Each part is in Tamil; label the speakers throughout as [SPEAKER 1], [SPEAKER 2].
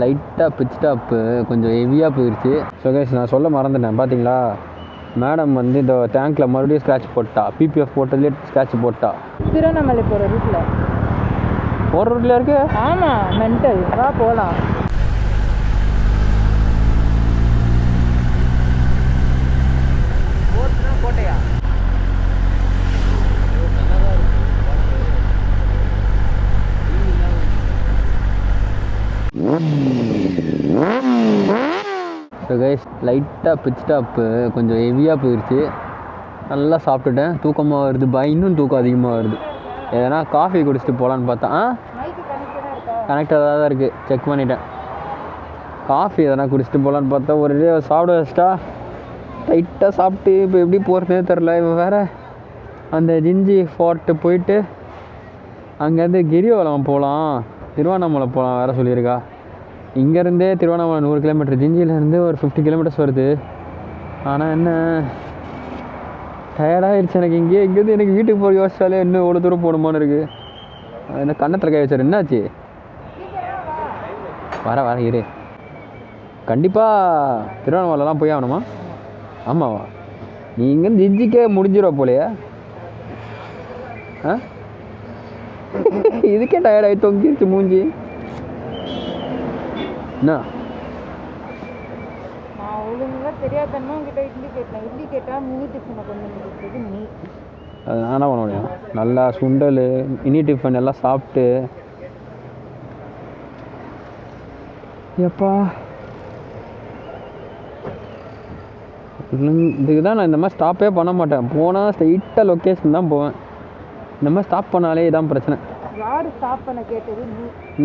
[SPEAKER 1] லைட்டாக பிச் ஸ்டாப்பு கொஞ்சம் ஹெவியாக போயிடுச்சு. ஸோ கைஸ் நான் சொல்ல மறந்துட்டேன். பார்த்தீங்களா, மேடம் வந்து இந்த டேங்க்கில் மறுபடியும் ஸ்க்ராட்ச் போட்டா. பிபிஎஃப் போட்டதுலேயே ஸ்க்ராட்ச் போட்டா.
[SPEAKER 2] திருவண்ணாமலை போகிற ரூட்டில்
[SPEAKER 1] இருக்கு.
[SPEAKER 2] ஆமாம், மென்டல். வா போகலாம். கோட்டையா? ஸோ கைஸ் லைட்டாக பிச் ஸ்டாப்பு கொஞ்சம் ஹெவியாக போயிடுச்சு. நல்லா சாப்பிட்டுட்டேன். தூக்கமாக வருது. இன்னும் தூக்கம் அதிகமாக வருது. எதனா காஃபி குடிச்சிட்டு போகலான்னு பார்த்தா கனெக்டாக தான் இருக்குது. செக் பண்ணிட்டேன். காஃபி எதனா குடிச்சிட்டு போகலான்னு பார்த்தா ஒரே சாப்பிட வச்சிட்டா. லைட்டாக சாப்பிட்டு இப்போ எப்படி போகிறதே தெரில. இவன் வேறு அந்த ஜிஞ்சி ஃபார்ட்டு போயிட்டு அங்கேருந்து கிரிவலம் போகலாம், திருவண்ணாமலை போகலாம் வேறு சொல்லியிருக்கா. இங்கேருந்தே திருவண்ணாமலை 100 கிலோமீட்டர், ஜிஞ்சிலேருந்து ஒரு 50 கிலோமீட்டர்ஸ் வருது. ஆனால் என்ன டயர்டாகிடுச்சு எனக்கு. இங்கேருந்து எனக்கு வீட்டுக்கு போய் யோசிச்சாலே இன்னும் எவ்வளோ தூரம் போகணுமான்னு இருக்குது. என்ன கண்ணத்தில் கை வச்சார். என்னாச்சு? வர இரு. கண்டிப்பாக திருவண்ணாமலைலாம் போய் ஆகணுமா? ஆமாவா? நீ இங்கேருந்து ஜிஞ்சிக்கே முடிஞ்சிடும் போலையே. இதுக்கே டயர்டாகி தொங்கிருச்சு மூஞ்சி. என்ன அது நான் என்ன பண்ண முடியும்? நல்லா சுண்டல் மினி டிஃபன் எல்லாம் சாப்பிட்டு எப்பா இதுக்கு தான் நான் இந்த மாதிரி ஸ்டாப்பே பண்ண மாட்டேன். போனால் ஸ்ட்ரைட்டாக லொக்கேஷன் தான் போவேன். இந்த மாதிரி ஸ்டாப் பண்ணாலே இதான் பிரச்சனை.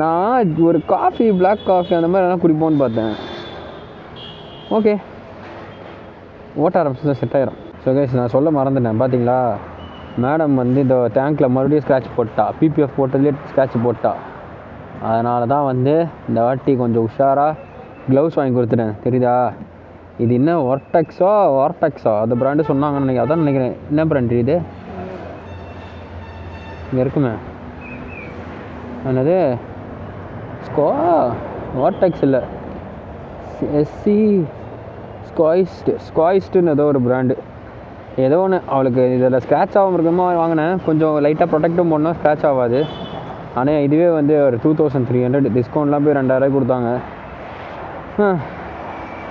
[SPEAKER 2] நான் ஒரு காஃபி, பிளாக் காஃபி அந்த மாதிரி எல்லாம் குடிப்போன்னு பார்த்தேன். ஓகே, ஓட்ட ஆரம்பிச்சு செட் ஆகிரும். ஸோ கைஸ் நான் சொல்ல மறந்துட்டேன். பார்த்தீங்களா, மேடம் வந்து இந்த டேங்க்கில் மறுபடியும் ஸ்க்ராட்ச் போட்டா. பிபிஎஃப் போட்டதுலேயே ஸ்க்ராட்ச் போட்டா. அதனால தான் வந்து இந்த வாட்டி கொஞ்சம் உஷாராக க்ளவுஸ் வாங்கி கொடுத்துட்டேன். தெரியுதா? இது என்ன வார்டெக்ஸா அந்த ப்ராண்டு சொன்னாங்கன்னு நினைக்கிறேன். அதான் நினைக்கிறேன். என்ன ப்ராண்டு இது? இங்கே இருக்குமே, என்னது வார்டெக்ஸ் இல்லை, எஸ்சி ஸ்குவாய்ஸ்டுன்னு ஏதோ ஒரு ப்ராண்டு. ஏதோ ஒன்று. அவளுக்கு இதில் ஸ்க்ராட்ச் ஆகாமல் இருக்கமா வாங்கினேன். கொஞ்சம் லைட்டாக ப்ரொடெக்டும் போடணும், ஸ்க்ராட்ச் ஆகாது. ஆனால் இதுவே வந்து ஒரு 2300 டிஸ்கவுண்ட்லாம் போய் 2000 கொடுத்தாங்க.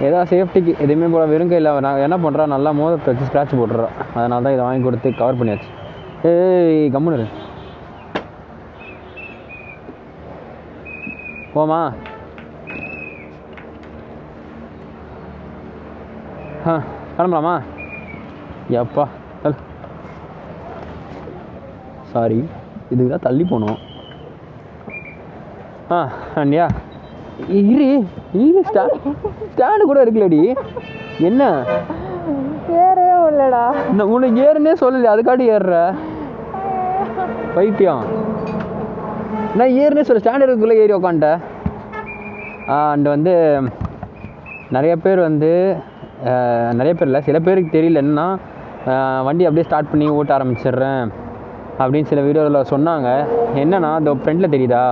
[SPEAKER 2] ஏதாவது சேஃப்டிக்கு எதுவுமே போட வெறும் கையில் நான் என்ன பண்ணுறேன், நல்லா மோதத்தை வச்சு ஸ்க்ராட்ச் போட்டுறேன். அதனால தான் இதை வாங்கி கொடுத்து கவர் பண்ணியாச்சு. ஏய் கம்முன்னு போமா. கிளம்பலாமா? எப்பா சாரி, இதுக்கு தான் தள்ளி போனோம். அண்டியா ஸ்டாண்டு கூட இருக்குல்லடி. என்ன ஏறவே இல்லடா.
[SPEAKER 1] உனக்கு ஏறுனே சொல்லல, அதுக்காட்டி ஏறுற பைத்தியம். நான் ஏறுனே சொல்ல, ஸ்டாண்ட் இருக்குள்ளே ஏறி உக்காண்ட்டேன். அண்ட் வந்து நிறைய பேர் வந்து நிறைய பேர் இல்லை, சில பேருக்கு தெரியல என்னன்னா, வண்டி அப்படியே ஸ்டார்ட் பண்ணி ஓட்ட ஆரம்பிச்சிடுறேன் அப்படின்னு சில வீடியோவில் சொன்னாங்க. என்னென்னா இந்த ஃப்ரெண்டில் தெரியுதா,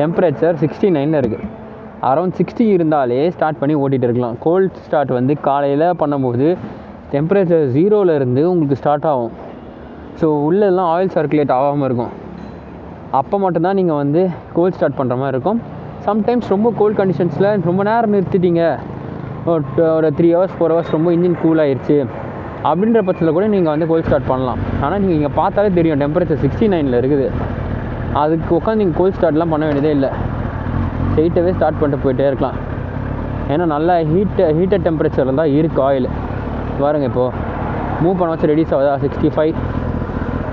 [SPEAKER 1] டெம்பரேச்சர் 69 இருக்குது. அரௌண்ட் 60 இருந்தாலே ஸ்டார்ட் பண்ணி ஓட்டிகிட்டு இருக்கலாம். கோல்ட் ஸ்டார்ட் வந்து காலையில் பண்ணும்போது டெம்பரேச்சர் 0ல் இருந்து உங்களுக்கு ஸ்டார்ட் ஆகும். ஸோ உள்ளெல்லாம் ஆயில் சர்க்குலேட் ஆகாமல் இருக்கும். அப்போ மட்டும்தான் நீங்கள் வந்து கோல்ட் ஸ்டார்ட் பண்ணுற மாதிரி இருக்கும். சம்டைம்ஸ் ரொம்ப கோல்ட் கண்டிஷன்ஸில் ரொம்ப நேரம் நிறுத்திட்டீங்க, ஒரு 3 hours 4 hours ரொம்ப இன்ஜின் கூல் ஆகிடுச்சு அப்படின்ற பட்சத்தில் கூட நீங்கள் வந்து கோல்ட் ஸ்டார்ட் பண்ணலாம். ஆனால் நீங்கள் இங்கே பார்த்தாலே தெரியும் டெம்பரேச்சர் 69ல் இருக்குது. அதுக்கு உட்காந்து நீங்கள் கோல்ட் ஸ்டார்ட்லாம் பண்ண வேண்டியதே இல்லை. ஸ்ட்ரெயிட்டாகவே ஸ்டார்ட் பண்ணிட்டு போயிட்டே இருக்கலாம். ஏன்னா நல்லா ஹீட்டட் டெம்பரேச்சரில் தான் இருக்குது ஆயில். பாருங்கள் இப்போது மூவ் பண்ண வச்சு ரெடியூஸ் ஆகுதா, 65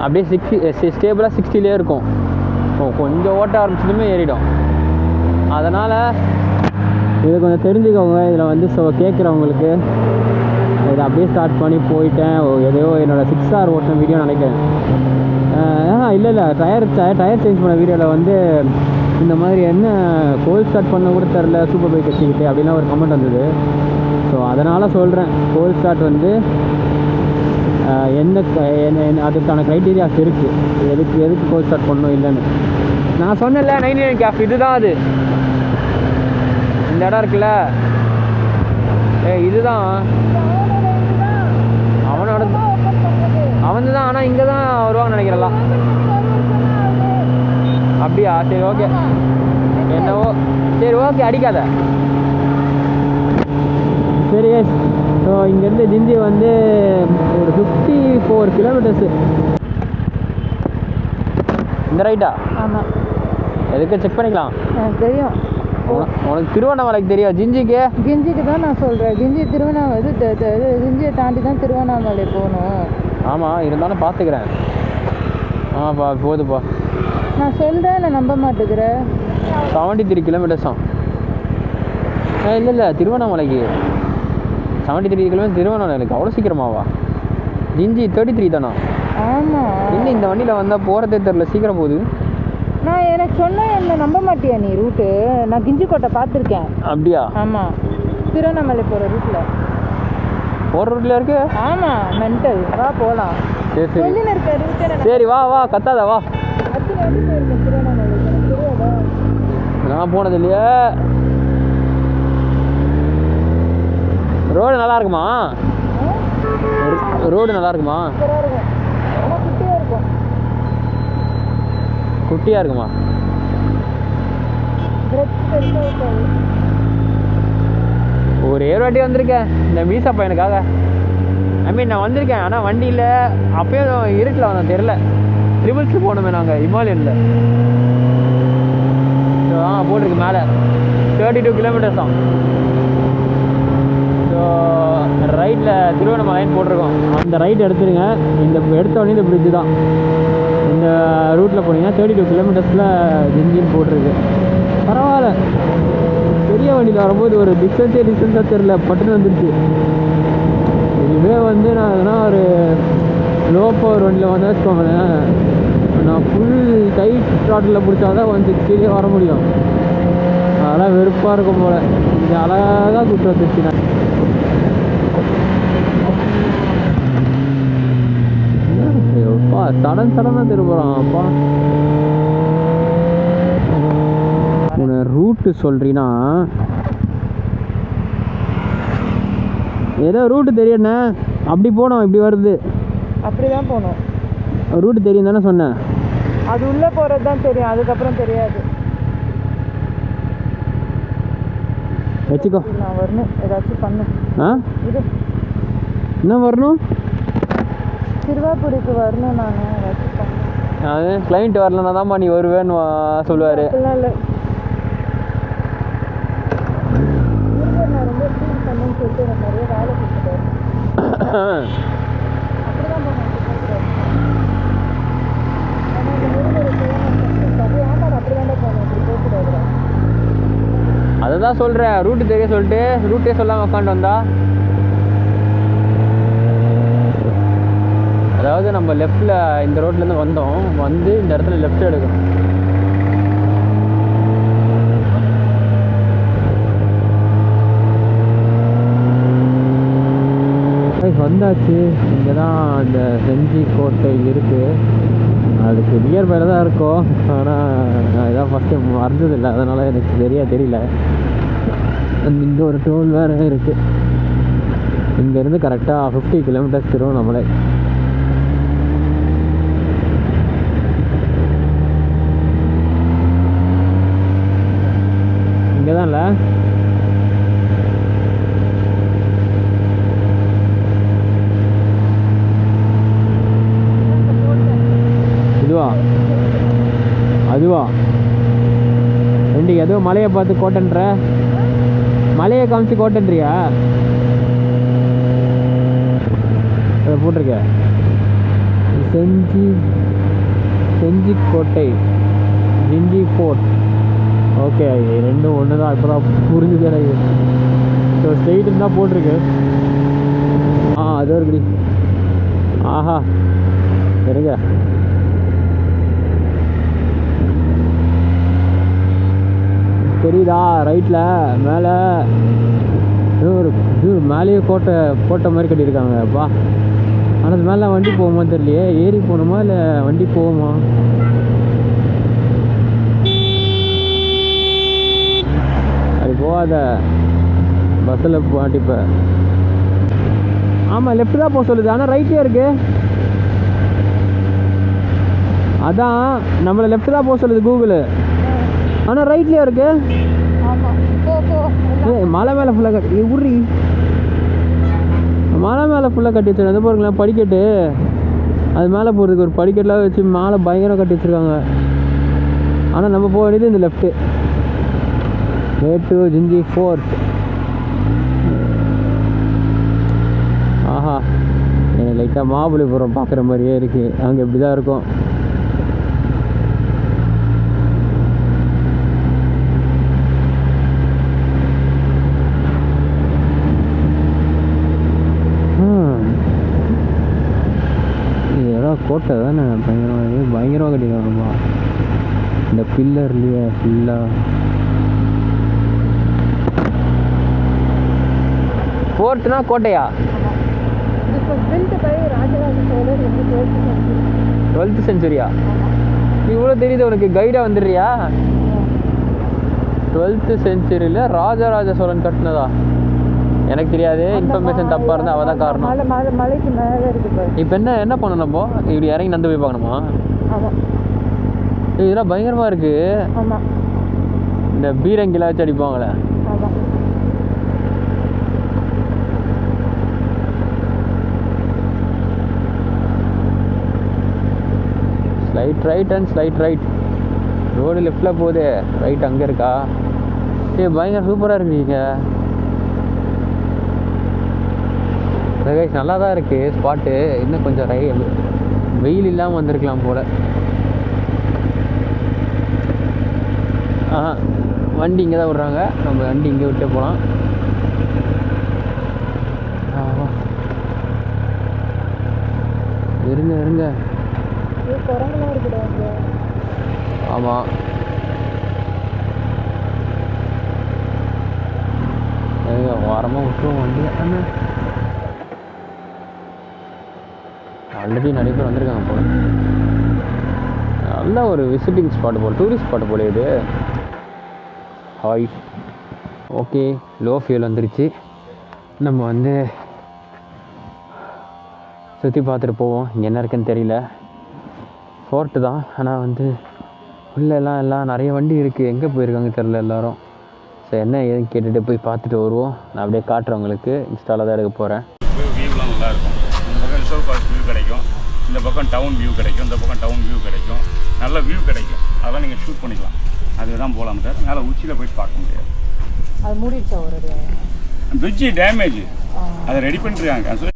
[SPEAKER 1] அப்படியே 60 ஸ்டேபிளாக 60லே இருக்கும். கொஞ்சம் ஓட்ட ஆரம்பிச்சதுமே ஏறிடும். அதனால் இதை கொஞ்சம் தெரிஞ்சுக்கோங்க. இதில் வந்து கேட்குறவங்களுக்கு இதை அப்படியே ஸ்டார்ட் பண்ணி போயிட்டேன். ஏதோ என்னோடய 6 hour ஓட்டின வீடியோ நினைக்கிறேன். இல்லை டயர் சேஞ்ச் பண்ண வீடியோவில் வந்து இந்த மாதிரி என்ன கோல்ட் ஸ்டார்ட் பண்ண கூட தெரில சூப்பர் பைக் வச்சுக்கிட்டு அப்படின்லாம் ஒரு கமெண்ட் வந்தது. ஸோ அதனால் சொல்கிறேன், கோல்ட் ஸ்டார்ட் வந்து அதுக்கான க்ரைட்டீரியாஸ் இருக்குது. எதுக்கு கோல்ட் ஸ்டார்ட் பண்ணணும் இல்லைன்னு நான் சொன்னேன்ல. 99 கேப் இதுதான் அது. இடம் இருக்குல்ல, இதுதான் அவனோட, அவன் தான். ஆனால் இங்கே தான் வருவாங்கன்னு நினைக்கிறலாம். அப்படியா? சரி ஓகே, என்னவோ, சரி ஓகே, அடிக்காத. சரி ஸோ இங்கேருந்து ஜிஞ்சி வந்து ஒரு 54 கிலோமீட்டர்ஸு. இந்த ரைட்டா?
[SPEAKER 2] ஆமாம்.
[SPEAKER 1] எதுக்கு செக் பண்ணிக்கலாம்.
[SPEAKER 2] எனக்கு தெரியும்.
[SPEAKER 1] உனக்கு திருவண்ணாமலைக்கு தெரியும்? ஜிஞ்சிக்கு
[SPEAKER 2] தான் நான் சொல்கிறேன். ஜிஞ்சி திருவண்ணாமலை ஜிஞ்சியை தாண்டி தான் திருவண்ணாமலை போகணும்.
[SPEAKER 1] ஆமாம், இருந்தாலும் பார்த்துக்கிறேன். ஆமாப்பா, போதுப்பா.
[SPEAKER 2] நான் சொல்கிறேன், நான் நம்ப மாட்டேங்கிறேன்.
[SPEAKER 1] 73 கிலோமீட்டர்ஸா? இல்லை திருவண்ணாமலைக்கு 73 கிலோமீட்டர். திருவண்ணாமலைக்கு அவ்வளோ சீக்கிரமாவா? ஜிஞ்சி 33 தானா?
[SPEAKER 2] ஆமாம்.
[SPEAKER 1] இன்னும் இந்த வண்டியில் வந்தால் போகிறதே தெரில, சீக்கிரம் போகுது.
[SPEAKER 2] நான் எனக்கு சொன்னேன், என்ன நம்ப மாட்டியா நீ? ரூட்டு நான் கிஞ்சிக்கோட்டை பார்த்துருக்கேன்.
[SPEAKER 1] அப்படியா?
[SPEAKER 2] ஆமாம், திருவண்ணாமலை போகிற ரூட்டில்
[SPEAKER 1] இருக்கு.
[SPEAKER 2] ஆமாம், மென்டல். வா போகலாம்.
[SPEAKER 1] சரி சரி
[SPEAKER 2] இருக்க
[SPEAKER 1] சரி, வா வா, கத்தாத வா.
[SPEAKER 2] திருவண்ணாமலை தெரியாதா?
[SPEAKER 1] நான் போனது இல்லையே. ரோடு நல்லா இருக்குமா? ரோடு நல்லா இருக்குமா? குட்டியாக இருக்குமா? ஒரே ஒரு வாட்டி வந்திருக்கேன் இந்த மீசா பையனுக்காக. நான் வந்திருக்கேன், ஆனால் வண்டியில் அப்பயும் இருட்டில் வந்தேன், தெரில. ட்ரிபிள்ஸ் போகணுமே நாங்கள் ஹிமாலயனில். போட்டிருக்கு மேலே 32 கிலோமீட்டர்ஸ் தான். ஸோ ரைட்டில் திருவண்ணாமலைன்னு போட்டிருக்கோம். அந்த ரைட் எடுத்துருங்க. இந்த எடுத்தோடனே இந்த பிரிட்ஜு தான். இந்த ரூட்டில் போனீங்கன்னா 32 கிலோமீட்டர்ஸில் ஜிஞ்சின்னு போட்டிருக்கு. பரவாயில்ல, பெரிய வண்டியில் வரும்போது ஒரு டிஸ்டன்ஸாக தெரில, பட்டுன்னு வந்துருச்சு. இதுவே வந்து நான் எதனா ஒரு லோ பவர் வண்டியில் வந்தால் வச்சுக்கோங்களேன், நான் ஃபுல் டைட் த்ராட்டில் பிடிச்சாதான் வந்து கீழே வர முடியும். அதெல்லாம் வெறுப்பாக இருக்கும் போல். இது அழகாக கூப்பிட்டு வந்துருச்சு. நான் சடனாக திரும்புகிறான். அப்பா உன்னை ரூட்டு சொல்கிறீன்னா ஏதோ ரூட்டு தெரியுண்ணே. அப்படி போனோம், இப்படி வருது.
[SPEAKER 2] அப்படி தான் போகணும்.
[SPEAKER 1] ரூட்டு தெரியும் தானே சொன்னேன்.
[SPEAKER 2] அது உள்ளே போகிறது தான் தெரியும், அதுக்கப்புறம் தெரியாது.
[SPEAKER 1] வச்சுக்கோ.
[SPEAKER 2] நான் வரணும், ஏதாச்சும் பண்ணும். இது
[SPEAKER 1] என்ன வரணும்?
[SPEAKER 2] திருவாபுரிக்கு வரணும். நான் ஏதாச்சும் பண்ணேன்.
[SPEAKER 1] அது கிளைண்ட் வரலன்னா தான்மா நீ வருவேன்னு சொல்லுவார்.
[SPEAKER 2] இல்லை, நான் ரொம்ப ஃபீல் பண்ணேன்னு சொல்லிட்டு எனக்கு நிறைய வேலை கொடுத்துட்டாரு. அப்படிதான் போனேன்.
[SPEAKER 1] அதை தான் சொல்கிறேன், ரூட்டு தெரிய சொல்லிட்டு ரூட்டே சொல்லாமல் உட்காந்து வந்தா. அதாவது நம்ம லெஃப்டில் இந்த ரோட்லேருந்து வந்தோம், வந்து இந்த இடத்துல லெஃப்ட் எடுக்கணும். வந்தாச்சு. இங்கே தான் இந்த செஞ்சி கோட்டை இருக்குது. அதுக்கு நியர்பையில் தான் இருக்கும். ஆனால் நான் இதான் ஃபஸ்ட்டு வந்ததில்லை, அதனால் எனக்கு சரியாக தெரியல. இங்கே ஒரு டோல் வேறு இருக்குது. இங்கேருந்து கரெக்டாக 50 கிலோமீட்டர்ஸ் திருவண்ணாமலை. இங்கே தான்ல. அதுவா ரெண்டு ஏதோ மலையை பார்த்து கோட்டன்ற, மலையை காமிச்சு கோட்டன்றியா? அதை போட்டிருக்க செஞ்சி கோட்டை, ஜிஞ்சி ஃபோர்ட். ஓகே, ரெண்டும் ஒன்று தான். இப்போ தான் புரிஞ்சுது எனக்கு. ஸோ ஸ்ட்ரெயிட்டுன்னு தான் போட்டிருக்கு. அது இருக்குடி. ஆஹா, இருங்க. தெரியுதா ரைட்டில் மேலே ஒரு மேலேயே கோட்டை மாதிரி கட்டியிருக்காங்க. அப்பா, ஆனால் அது மேலே வண்டி போகுமா தெரியலையே. ஏறி போகணுமா இல்லை வண்டி போகுமா? அது போகாத, பஸ்ஸில் மாட்டிப்ப. ஆமாம் லெஃப்ட் தான் போக சொல்லுது, ஆனால் ரைட்லேயே இருக்கு. அதான் நம்மளை லெஃப்ட் தான் போக சொல்லுது கூகுளு, ஆனால் ரைட்லேயே இருக்கு. மலை மேலே ஃபுல்லாக கட்டி உரி, மலை மேலே ஃபுல்லாக கட்டி வச்சிருக்காங்க. அது பாருங்களேன் படிக்கட்டு, அது மேலே போகிறதுக்கு ஒரு படிக்கட்டுலாம் வச்சு மேலே பயங்கரம் கட்டி வச்சுருக்காங்க. ஆனால் நம்ம போக வேண்டியது இந்த left. Way to Gingee fort. ஆஹா, எனக்கு லைட்டாக மகாபலிபுரம் பார்க்குற மாதிரியே இருக்குது. அங்கே இப்படி தான் இருக்கும். கோட்டை தானே பயங்கரமாக கட்டிருக்காங்கப்பா. இந்த பில்லர்லையே ஃபுல்லாக ஃபோர்ட்னா கோட்டையா? 12th செஞ்சுரியா? நீ இவ்வளோ தெரியுது உனக்கு, கைடாக வந்துடுறியா? 12th செஞ்சுரியில் ராஜராஜ சோழன் கட்டினதா? எனக்கு தெரியாது, இன்ஃபர்மேஷன் தப்பாக இருந்தால் அவள் தான் காரணம்.
[SPEAKER 3] மலைக்கு மேலே இருக்குது.
[SPEAKER 1] இப்போ என்ன பண்ணணும்? நம்ம இப்படி இறங்கி நடந்து போய் பார்க்கணுமா? இதெல்லாம் பயங்கரமாக இருக்குது. இந்த பீரங்கிலாம் வச்சு அடிப்பாங்களே. Slight right and slight right. Road லெஃப்டில் போகுது, ரைட் அங்கே இருக்கா? பயங்கர சூப்பராக இருக்குங்க. நல்லா தான் இருக்குது ஸ்பாட்டு. இன்னும் கொஞ்சம் வெயில் இல்லாமல் வந்திருக்கலாம் போல். வண்டி இங்கே தான் விட்றாங்க, நம்ம வண்டி இங்கே விட்டே போகலாம். இருங்க. ஆமாம், வாரமாக விட்டுருவோம் வண்டி. ஆல்ரெடி நிறைய பேர் வந்திருக்காங்க போல். நல்ல ஒரு விசிட்டிங் ஸ்பாட் போல், டூரிஸ்ட் ஸ்பாட் போல் இது. ஹாய், ஓகே, லோ ஃபியூல் வந்துருச்சு. நம்ம வந்து சுற்றி பார்த்துட்டு போவோம். இங்கே என்ன இருக்குன்னு தெரியல. ஃபோர்ட்டு தான், ஆனால் வந்து உள்ளெல்லாம் நிறைய வண்டி இருக்குது. எங்கே போயிருக்காங்க தெரில எல்லோரும். ஸோ என்ன ஏதுன்னு கேட்டுட்டு போய் பார்த்துட்டு வருவோம். நான் அப்படியே காட்டுறேன் உங்களுக்கு. இன்ஸ்டாவில் தான் எடுக்க போகிறேன்.
[SPEAKER 4] வியூலாம் நல்லாயிருக்கும். இந்த பக்கம் ரிசர்வ் ஃபாரஸ்ட் வியூ கிடைக்கும், இந்த பக்கம் டவுன் வியூ கிடைக்கும், இந்த பக்கம் டவுன் வியூ கிடைக்கும். நல்ல வியூ கிடைக்கும். அதெல்லாம் நீங்கள் ஷூட் பண்ணிக்கலாம். அதுக்கு தான் போகலாம் சார். மேலே உச்சியில் போயிட்டு பார்க்க முடியாது.
[SPEAKER 3] அது மூடிடுச்சா? ஒரு
[SPEAKER 4] பிரிட்ஜு டேமேஜ், அதை ரெடி பண்ணிருக்காங்க.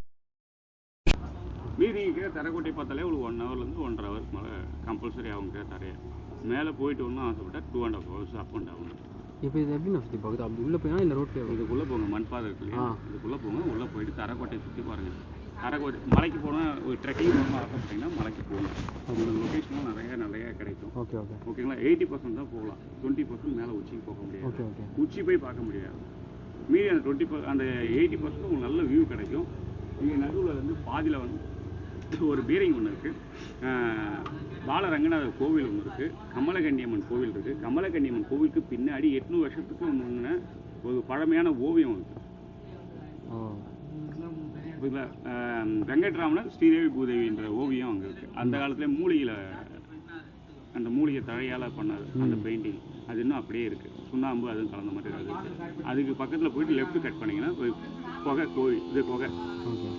[SPEAKER 4] மீதி தரைக்கோட்டை பார்த்தாலே ஒரு 1 ஹவர்லேருந்து 1.5 ஹவருக்கு மேலே கம்பல்சரி ஆகுங்க. தரையை மேலே போயிட்டு ஒன்றும் ஆசைப்பட்டால் 2.5 ஹவர்ஸ் அப் அண்ட் டவுன்.
[SPEAKER 1] இப்போ இது எப்படி நான் சுற்றி பார்க்குது? அப்படி உள்ளே போய் இல்லை ரோட்டில்
[SPEAKER 4] இதுக்குள்ளே போங்க, மண்பாதை இருக்கு இல்லையா, இதுக்குள்ளே போங்க. உள்ளே போயிட்டு தரைக்கோட்டையை சுற்றி பாருங்கள். தரைக்கோட்டை மலைக்கு போனால் ஒரு ட்ரெக்கிங் போகணும் ஆசைப்பட்டீங்கன்னா மலைக்கு போகணும். உங்களுக்கு லொக்கேஷன்லாம் நிறைய கிடைக்கும். ஓகேங்களா? 80% தான் போகலாம், 20% மேலே உச்சிக்கு போக முடியாது. உச்சி போய் பார்க்க முடியாது. மீதி அந்த 80% உங்களுக்கு நல்ல வியூ கிடைக்கும். இங்கே நடுவில் வந்து பாதியில் வந்து ஒரு பீரிங் ஒன்று இருக்குது, பாலரங்கநாதர் கோவில் ஒன்று இருக்குது, கமலகன்னியம்மன் கோவில் இருக்குது. கமலகன்னியம்மன் கோவிலுக்கு பின்னாடி 800 வருஷத்துக்கு முன்ன ஒரு பழமையான ஓவியம் இருக்குது. ஓகேங்களா? வெங்கட்ராமன் ஸ்ரீதேவி பூதேவின்ற ஓவியம் அங்கே இருக்குது. அந்த காலத்தில் அந்த மூலிகை தழையால் பண்ணாது அந்த பெயிண்டிங், அது இன்னும் அப்படியே இருக்குது. சுண்ணாம்பு அதுவும் கலந்த மாதிரி அது இருக்குது. அதுக்கு பக்கத்தில் போயிட்டு லெஃப்ட் கட் பண்ணிங்கன்னா குகை கோயில், இது குகை.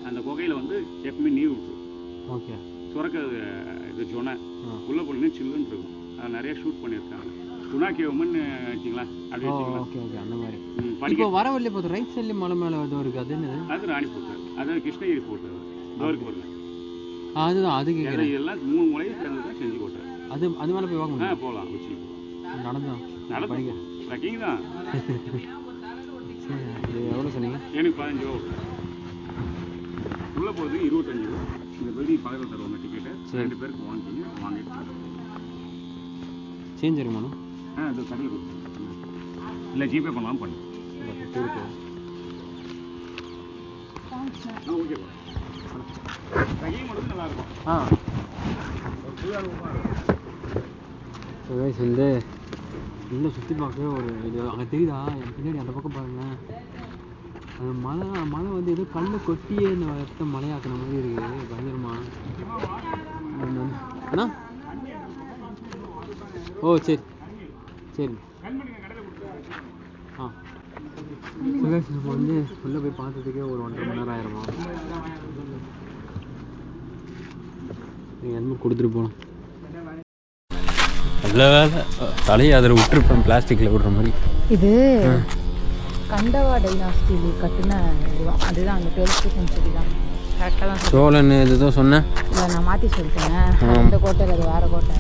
[SPEAKER 4] அந்த குகையில் வந்து எப்பவுமே நீர் விட்டுரும். சுரக்க இது சொன்ன உள்ளே போனீங்கன்னா சில்லுன்னு இருக்கும். அதை நிறைய ஷூட் பண்ணியிருக்காங்க. துணாக்கியவமன் வச்சிங்களா, அப்படி வச்சுக்கலாம்.
[SPEAKER 1] அந்த மாதிரி இப்போ வர வழியில பார்த்து ரைட் சைட்லேயே மலை மேலே வந்து இருக்குது. அது என்னது?
[SPEAKER 4] அது ராணிப்பூர், அது கிருஷ்ணகிரி போட்டு டோருக்கு வருது.
[SPEAKER 1] அதுதான் அதுக்கு
[SPEAKER 4] இதெல்லாம் 3 முறையும் சேர்ந்து தான் செஞ்சு போட்டார்.
[SPEAKER 1] அது மேலே போய் வாங்க
[SPEAKER 4] போகலாம். உச்சி
[SPEAKER 1] நடந்து
[SPEAKER 4] ட்ரெக்கிங் தான்.
[SPEAKER 1] எவ்வளோ சொன்னீங்க?
[SPEAKER 4] எனக்கு 15 ரூபா. உள்ளே போகிறது 25 ரூபா. இந்த பில்டிங் பக்கத்தில் தருவாங்க டிக்கெட்டு. 2 பேருக்கு வாங்கிட்டு
[SPEAKER 1] சேஞ்ச் இருக்குமாண்ணா?
[SPEAKER 4] அது கடையில் கொடுத்து இல்லை ஜிபே பண்ணலாம் பண்ணு. ஓகே, ட்ரெக்கிங் மட்டும் நல்லாயிருக்கும்.
[SPEAKER 1] வந்து
[SPEAKER 2] நல்லா சுற்றி பார்க்க ஒரு இது அங்கே தெரியுதா என் பின்னாடி அந்த பக்கம் பாருங்களேன். அந்த மலை வந்து ஏதோ கல்லை கொட்டியே இந்த இடத்த மலையாக்குன மாதிரி இருக்குது. பயங்கரமா அண்ணா. ஓ சரி சரி. ஆ நம்ம வந்து உள்ளே போய் பார்த்ததுக்கே ஒரு 1.5 மணி நேரம் ஆயிரமா. நீங்கள் என்ன கொடுத்துட்டு போகலாம். நல்ல வேலை தலையை அதில் விட்டுருப்பேன், பிளாஸ்டிக்கில் விடுற மாதிரி.
[SPEAKER 3] இது கண்டவா டைனாஸ்டியில் கட்டின இதுதான். அதுதான் அந்த 12th செஞ்சுரி தான். கரெக்டாக தான்
[SPEAKER 2] சோழன் இதுதான் சொன்னேன்.
[SPEAKER 3] இல்லை நான் மாற்றி சொல்லிட்டேன். அந்த கோட்டை அது வேறு கோட்டை.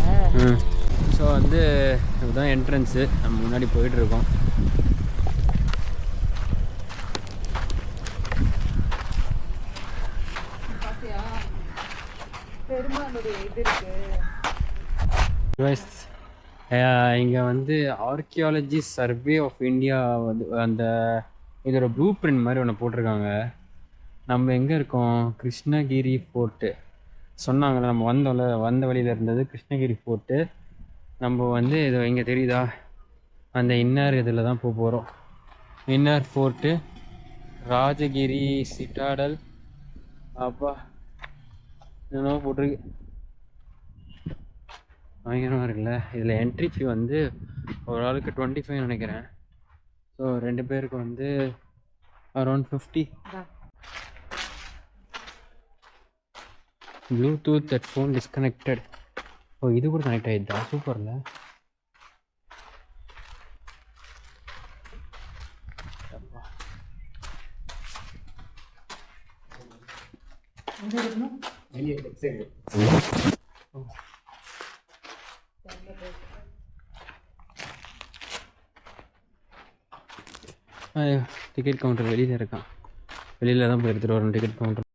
[SPEAKER 2] ஸோ வந்து இதுதான் என்ட்ரன்ஸு. நம்ம முன்னாடி போயிட்டுருக்கோம்.
[SPEAKER 3] பெருமாளுடைய இது இருக்கு.
[SPEAKER 2] இங்கே வந்து ஆர்கியாலஜி சர்வே ஆஃப் இந்தியா வந்து அந்த இதோட ப்ளூ பிரிண்ட் மாதிரி ஒன்று போட்டிருக்காங்க. நம்ம எங்கே இருக்கோம்? கிருஷ்ணகிரி ஃபோர்ட்டு சொன்னாங்கள்ல, நம்ம வந்த வழியில் இருந்தது கிருஷ்ணகிரி ஃபோர்ட்டு. நம்ம வந்து இது இங்கே தெரியுதா, அந்த இன்னர் இதில் தான் போக போகிறோம். இன்னர் ஃபோர்ட்டு, ராஜகிரி சிட்டாடல், அப்பா என்னென்னோ போட்டிருக்கு. பயங்கரமாக இருக்குல்ல. இதில் என்ட்ரி ஃபீ வந்து ஒரு ஆளுக்கு 25 நினைக்கிறேன். ஸோ 2 பேருக்கு வந்து அரௌண்ட் 50. Bluetooth headphone disconnected. ஓ இது கூட கனெக்ட் ஆகிடுதா? சூப்பரில். டிக்கெட் கவுண்டர் வெளியில் இருக்கான். வெளியில் தான் போய் எடுத்துகிட்டு வரணும் டிக்கெட் கவுண்டர்.